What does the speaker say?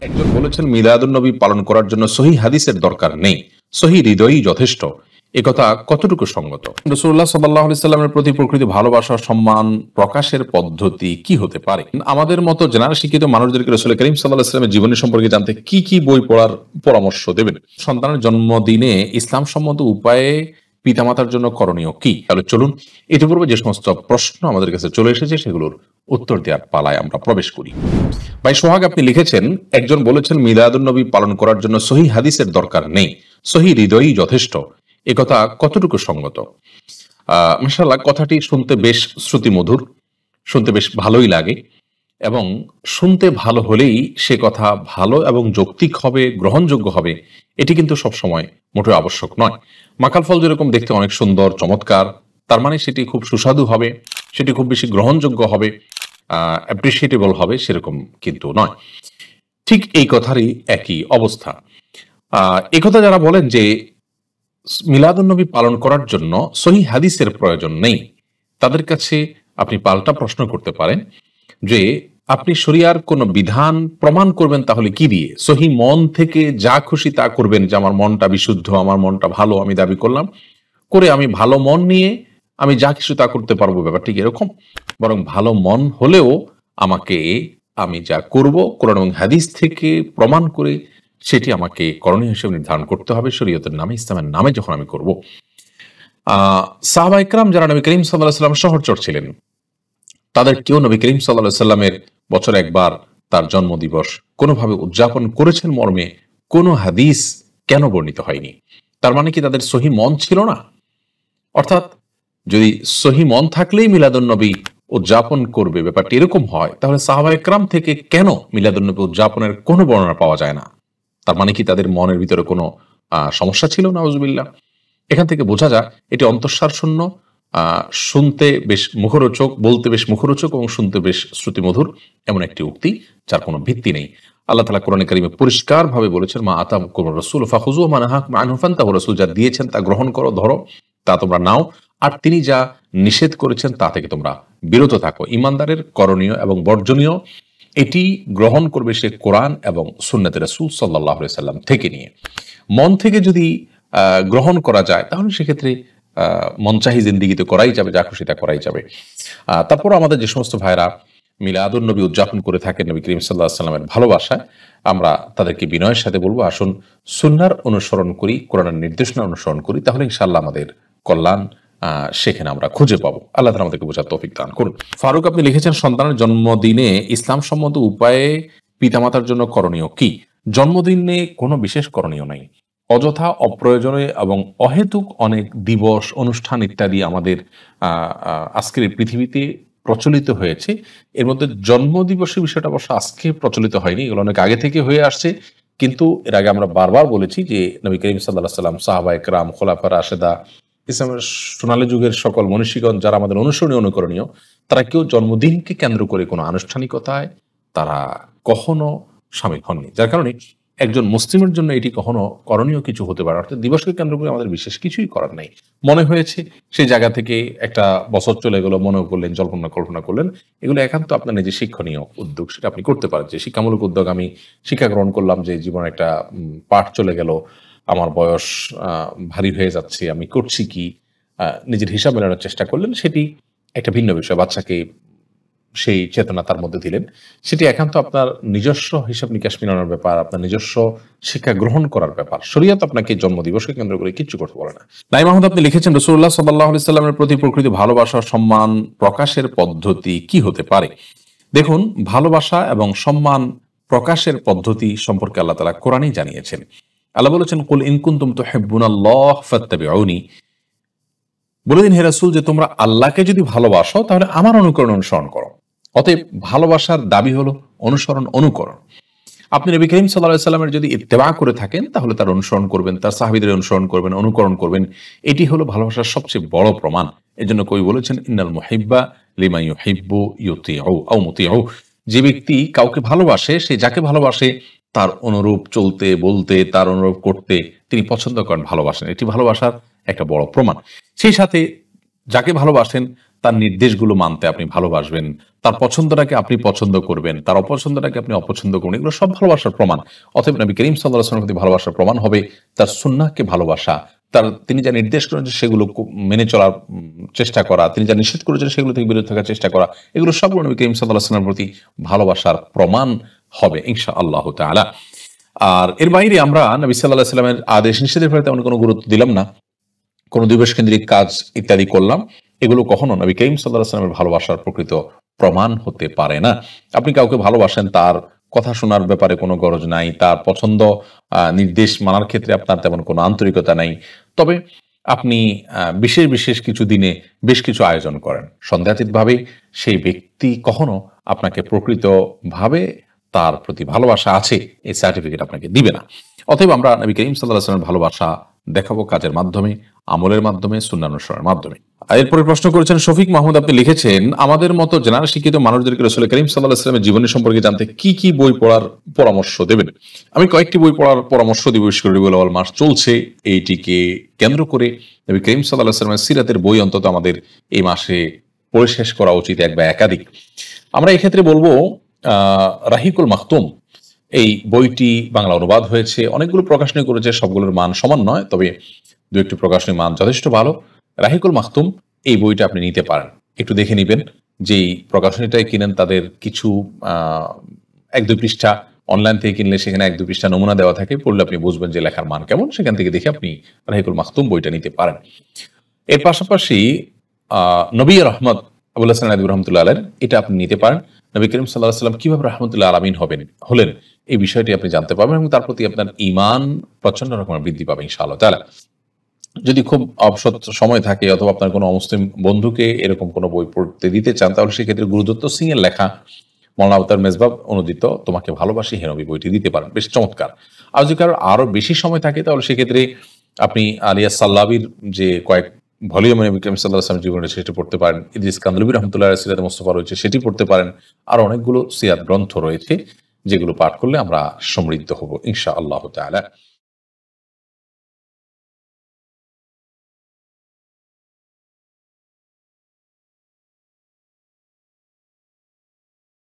একজন বলেছেন মিলাদুন নবী পালন করার জন্য সহি হাদিসের দরকার নেই, সহি হৃদয়ই যথেষ্ট। একথা কতটুকু সঙ্গত? রাসূলুল্লাহ সাল্লাল্লাহু আলাইহি সাল্লামের প্রতি প্রকৃত ভালোবাসা সম্মান প্রকাশের পদ্ধতি কি হতে পারে? আমাদের মতো জেনারেল শিক্ষিত মানুষদেরকে রাসূল করিম সাল্লাল্লাহু আলাইহি সাল্লামের জীবনী সম্পর্কে জানতে কি কি বই পড়ার পরামর্শ দেবেন? সন্তানের জন্মদিনে ইসলাম সম্মত উপায়ে পিতামাতার জন্য করণীয় কি? তাহলে চলুন ইতিপূর্বে যে সমস্ত প্রশ্ন আমাদের কাছে চলে এসেছে সেগুলোর উত্তর দেওয়ার পালায় আমরা প্রবেশ করি। ভাই সোহাগ, আপনি লিখেছেন, একজন বলেছেন মিলাদুন নবী পালন করার জন্য সহি হাদিসের দরকার নেই, সহি হৃদয়ই যথেষ্ট। একথা কতটুকু সঙ্গত? মাশাআল্লাহ, কথাটি শুনতে বেশ শ্রুতিমধুর, শুনতে বেশ ভালোই লাগে এবং শুনতে ভালো হলেই সে কথা ভালো এবং যৌক্তিক হবে, গ্রহণযোগ্য হবে, এটি কিন্তু সবসময় মোটেও আবশ্যক নয়। মাকাল ফল যেরকম দেখতে অনেক সুন্দর চমৎকার, তার মানে সেটি খুব সুস্বাদু হবে, সেটি খুব বেশি গ্রহণযোগ্য হবে, অ্যাপ্রিসিয়েটেবল হবে, সেরকম কিন্তু নয়। ঠিক এই কথারই একই অবস্থা। এই কথা যারা বলেন যে মিলাদুন্নবী পালন করার জন্য সহি হাদিসের প্রয়োজন নেই, তাদের কাছে আপনি পাল্টা প্রশ্ন করতে পারেন যে আপনি শরিয়ার কোন বিধান প্রমাণ করবেন তাহলে কি দিয়ে? সহি মন থেকে যা খুশি তা করবেন, যে আমার মনটা বিশুদ্ধ, আমার মনটা ভালো, আমি দাবি করলাম, করে আমি ভালো মন নিয়ে আমি যা কিছু তা করতে পারবো, ব্যাপারটি এরকম? বরং ভালো মন হলেও আমাকে, আমি যা করব কোরআন এবং হাদিস থেকে প্রমাণ করে সেটি আমাকে করণীয় হিসেবে নির্ধারণ করতে হবে শরীয়তের নামে, ইসলামের নামে যখন আমি করব। সাহাবা ইকরাম যারা নবী করিম সাল্লাল্লাহু আলাইহি ওয়াসাল্লাম সহচর ছিলেন, তাদের কেউ নবী করিম সাল্লাল্লাহু আলাইহি ওয়াসাল্লামের বছরে একবার তার জন্মদিবস কোনোভাবে উদযাপন করেছেন মর্মে কোনো হাদিস কেন বর্ণিত হয়নি? তার মানে কি তাদের সহি মন ছিল না? অর্থাৎ যদি সহি মন থাকলেই মিলাদুন্নবী উদযাপন করবে, ব্যাপারটি এরকম হয়, তাহলে সাহাবা ইকরাম থেকে কেন মিলাদুন্নবী উদযাপনের কোনো বর্ণনা পাওয়া যায় না? তার মানে কি তাদের মনের ভিতরে কোনো সমস্যা ছিল? নাউজুবিল্লাহ। এখান থেকে বোঝা যায় এটি অন্তঃসার শূন্য, শুনতে বেশ মুখরোচক, বলতে বেশ মুখরোচক এবং শুনতে বেশ শ্রুতিমধুর এমন একটি উক্তি যার কোনো ভিত্তি নেই। আল্লাহ তাআলা কোরআনে কারিমে পরিষ্কার ভাবে বলেছেন, মা আতাকুম রাসূল ফাখুযু ওয়া মা নাহাকুম আনহু ফান্তাহু। রাসূল যা দিয়েছেন তা গ্রহণ করো, ধরো, তা তোমরা নাও, আর তিনি যা নিষেধ করেছেন তা থেকে তোমরা বিরত থাকো। ইমানদারের করণীয় এবং বর্জনীয় এটি গ্রহণ করবে সে কোরআন এবং সুন্নতে রাসূল সাল্লাল্লাহু আলাইহি সাল্লাম থেকে নিয়ে। মন থেকে যদি গ্রহণ করা যায় তাহলে সেক্ষেত্রে মনচাহি জিন্দিগিতে করাই যাবে, যা খুশি তা করাই যাবে। তারপর আমাদের যে সমস্ত ভাইরা মিলাদুন নবী উদযাপন করে থাকেন নবী করিম সাল্লাল্লাহু আলাইহি সাল্লামের ভালোবাসায়, আমরা তাদেরকে বিনয়ের সাথে বলবো, আসুন সুন্নাহর অনুসরণ করি, কোরআনের নির্দেশনা অনুসরণ করি, তাহলে ইনশাআল্লাহ আমাদের কল্যাণ সেখানে আমরা খুঁজে পাবো। আল্লাহ তাআলা আমাদেরকে বোঝার তৌফিক দান করুন। ফারুক, আপনি লিখেছেন, সন্তানের জন্মদিনে ইসলাম সম্মত উপায়ে পিতামাতার জন্য করণীয় কি? জন্মদিনে কোনো বিশেষ করণীয় নাই। অযথা অপ্রয়োজনে এবং অহেতুক অনেক দিবস, অনুষ্ঠান ইত্যাদি আমাদের আজকের এই পৃথিবীতে প্রচলিত হয়েছে। এর মধ্যে জন্মদিবসের বিষয়টা অবশ্য আজকে প্রচলিত হয়নি, এগুলো অনেক আগে থেকে হয়ে আসছে। কিন্তু এর আগে আমরা বারবার বলেছি যে নবী করিম সাল্লাল্লাহু আলাইহি সাল্লাম, সাহাবায়ে কেরাম, খোলাফায়ে রাশেদা, ইসলামের সোনালী যুগের সকল মনীষীগণ যারা আমাদের অনুসরণীয়, অনুকরণীয়, তারা কেউ জন্মদিনকে কেন্দ্র করে কোনো আনুষ্ঠানিকতায় তারা কখনো শামিল হননি। যার কারণে একজন মুসলিমের জন্য এটি কখনো করণীয় কিছু হতে পারে, অর্থাৎ দিবসকে কেন্দ্র করে আমাদের বিশেষ কিছুই করার নাই। মনে হয়েছে সেই জায়গা থেকে একটা বছর চলে গেল, মনে করলেন, কল্পনা করলেন, এগুলো একান্ত আপনার নিজের শিক্ষণীয় উদ্যোগ, সেটা আপনি করতে পারেন। যে শিক্ষামূলক উদ্যোগ, আমি শিক্ষা গ্রহণ করলাম যে জীবনে একটা পাঠ চলে গেল, আমার বয়স ভারী হয়ে যাচ্ছে, আমি করছি কি, নিজের হিসাব মেলানোর চেষ্টা করলেন, সেটি একটা ভিন্ন বিষয়। বাচ্চাকে সেই চেতনা তার মধ্যে দিলেন, সেটি একান্ত আপনার নিজস্ব হিসাব নিকাশ মেলানোর ব্যাপার, আপনার নিজস্ব শিক্ষা গ্রহণ করার ব্যাপার। শরীয়ত আপনাকে জন্মদিবসকে কেন্দ্র করে কিচ্ছু করতে বলে না। নাইম আহমদ, আপনি লিখেছেন, রাসূলুল্লাহ সাল্লাল্লাহু আলাইহি সাল্লামের প্রতি প্রকৃত ভালোবাসা সম্মান প্রকাশের পদ্ধতি কি হতে পারে? দেখুন, ভালোবাসা এবং সম্মান প্রকাশের পদ্ধতি সম্পর্কে আল্লাহ তাআলা কোরআনেই জানিয়েছেন। আল্লাহ বলেছেন, কুল ইন কুনতুম তুহিব্বুনাল্লাহ ফাত্তাবিউনি। বলে দিন হে রাসূল যে তোমরা আল্লাহকে যদি ভালোবাসো তাহলে আমার অনুসরণ করো। অতএব ভালোবাসার দাবি হলো অনুসরণ, অনুকরণ। আপনি নবী করিম সাল্লাল্লাহু আলাইহি সাল্লামের যদি ইত্তেবা করে থাকেন তাহলে তার অনুসরণ করবেন, তার সাহাবীদের অনুসরণ করবেন, অনুকরণ করবেন। এটি হলো ভালোবাসার সবচেয়ে বড় প্রমাণ। এজন্য কবি বলেছেন, ইন্নাল মুহিব্বা লিমা ইউহিব্বু ইউতিউ আও মুতিউ। যে ব্যক্তি কাউকে ভালোবাসে, সে যাকে ভালোবাসে তার অনুরূপ চলতে, বলতে, তার অনুরূপ করতে তিনি পছন্দ করেন, ভালোবাসেন। এটি ভালোবাসার একটা বড় প্রমাণ। সেই সাথে যাকে ভালোবাসেন তার নির্দেশগুলো মানতে আপনি ভালোবাসবেন, তার পছন্দটাকে আপনি পছন্দ করবেন, তার অপছন্দটাকে আপনি অপছন্দ করবেন, এগুলো সব ভালোবাসার প্রমাণ। অতএব নবী করিম সাল্লাল্লাহু আলাইহি ওয়াসাল্লামের প্রতি ভালোবাসার প্রমাণ হবে তার সুন্নাহকে ভালোবাসা, তিনি যা নির্দেশ করেছেন সেগুলো মেনে চলার চেষ্টা করা, তিনি যা নিষেধ করেছেন সেগুলো থেকে বিরত থাকার চেষ্টা করা, এগুলো সবগুলো নবী করিম সাল্লাল্লাহু আলাইহি ওয়াসাল্লামের প্রতি ভালোবাসার প্রমাণ হবে ইনশাআল্লাহ তাআলা। আর এর বাইরে আমরা নবী সাল্লাল্লাহু আলাইহি ওয়াসাল্লামের আদেশ নিষেধের প্রতি তেমন কোনো গুরুত্ব দিলাম না, কোনো দিবস কেন্দ্রিক কাজ ইত্যাদি করলাম, এগুলো কখনো নবী করিম সাল্লাল্লাহু আলাইহি ওয়াসাল্লামের ভালোবাসার প্রকৃত প্রমাণ হতে পারে না। আপনি কাউকে ভালোবাসেন, তার কথা শোনার ব্যাপারে কোনো গরজ নাই, তার পছন্দ নির্দেশ মানার ক্ষেত্রে আপনার তেমন কোনো আন্তরিকতা নাই, তবে আপনি বিশেষ বিশেষ কিছু দিনে বেশ কিছু আয়োজন করেন, সন্দেহাতীতভাবে সেই ব্যক্তি কখনো আপনাকে প্রকৃতভাবে তার প্রতি ভালোবাসা আছে এই সার্টিফিকেট আপনাকে দিবে না। অতএব আমরা নবী করিম সাল্লাল্লাহু আলাইহি ওয়াসাল্লামের ভালোবাসা দেখাবো কাজের মাধ্যমে, আমলের মাধ্যমে, সুন্নাহ অনুসরণের মাধ্যমে। এরপরে প্রশ্ন করেছেন শফিক মাহমুদ, আপনি লিখেছেন, আমাদের মতো জেনারেল শিক্ষিত মানুষদেরকে রাসূল করিম সাল্লাল্লাহু আলাইহি ওয়াসাল্লামের জীবনী সম্পর্কে জানতে কি কি বই পড়ার পরামর্শ দেবেন? আমি কয়েকটি বই পড়ার পরামর্শ দিব। বিশেষ করে রবিউল আউয়াল মাস চলছে, এইটিকে কেন্দ্র করে নবী করিম সাল্লাল্লাহু আলাইহি ওয়াসাল্লামের সিরাতের বই অন্তত আমাদের এই মাসে পড়ে শেষ করা উচিত, এক বা একাধিক। আমরা এক্ষেত্রে বলবো রাহিকুল মাখতুম, এই বইটি বাংলা অনুবাদ হয়েছে, অনেকগুলো প্রকাশনী করেছে, সবগুলোর মান সমান নয়, তবে দু একটি প্রকাশনীর মান যথেষ্ট ভালো। রাহিকুল মাখতুম এই বইটা আপনি নিতে পারেন, একটু দেখে নিবেন। যেই প্রকাশনীটাই কিনেন তাদের কিছু 1-2 পৃষ্ঠা অনলাইন থেকে কিনলে সেখানে 1-2 পৃষ্ঠা নমুনা দেওয়া থাকে, পড়লে আপনি বুঝবেন যে লেখার মান কেমন, সেখান থেকে দেখে আপনি রাহিকুল মাখতুম বইটা নিতে পারেন। এর পাশাপাশি নবী রহমত আবুল হাসান আদবী রহমতুল্লাহ আলাইহির এটা আপনি নিতে পারেন। নবী করিম সাল্লাল্লাহু আলাইহি ওয়াসাল্লাম কিভাবে রাহমাতুল আলামিন হলেন এই বিষয়টি আপনি জানতে পারবেন এবং তার প্রতি আপনার ঈমান প্রচন্ড রকমের বৃদ্ধি পাবে ইনশাআল্লাহ তাআলা। যদি খুব অবসর সময় থাকে অথবা আপনার কোনো অমুসলিম বন্ধুকে এরকম কোনো বই পড়তে দিতে চান, তাহলে সেক্ষেত্রে গুরুদত্ত সিং এর লেখা মওলানা আবতার মেজবাব অনুদিত তোমাকে ভালোবাসি হে নবী বইটি দিতে পারেন, বেশ চমৎকার। আর যদি কারোর আরো বেশি সময় থাকে তাহলে সেক্ষেত্রে আপনি আলিয়া সাল্লাবির যে কয়েক ভলিউমে নবী করিম সাল্লাল্লাহু আলাইহি ওয়াসাল্লাম জীবনে সেটি পড়তে পারেন, ইদ্রিস কান্দলবী রাহমাতুল্লাহ আলাইহি সিরাতে মুস্তাফা রয়েছে সেটি পড়তে পারেন। আর অনেকগুলো সিরাত গ্রন্থ রয়েছে যেগুলো পাঠ করলে আমরা সমৃদ্ধ হব ইনশাআল্লাহ তাআলা।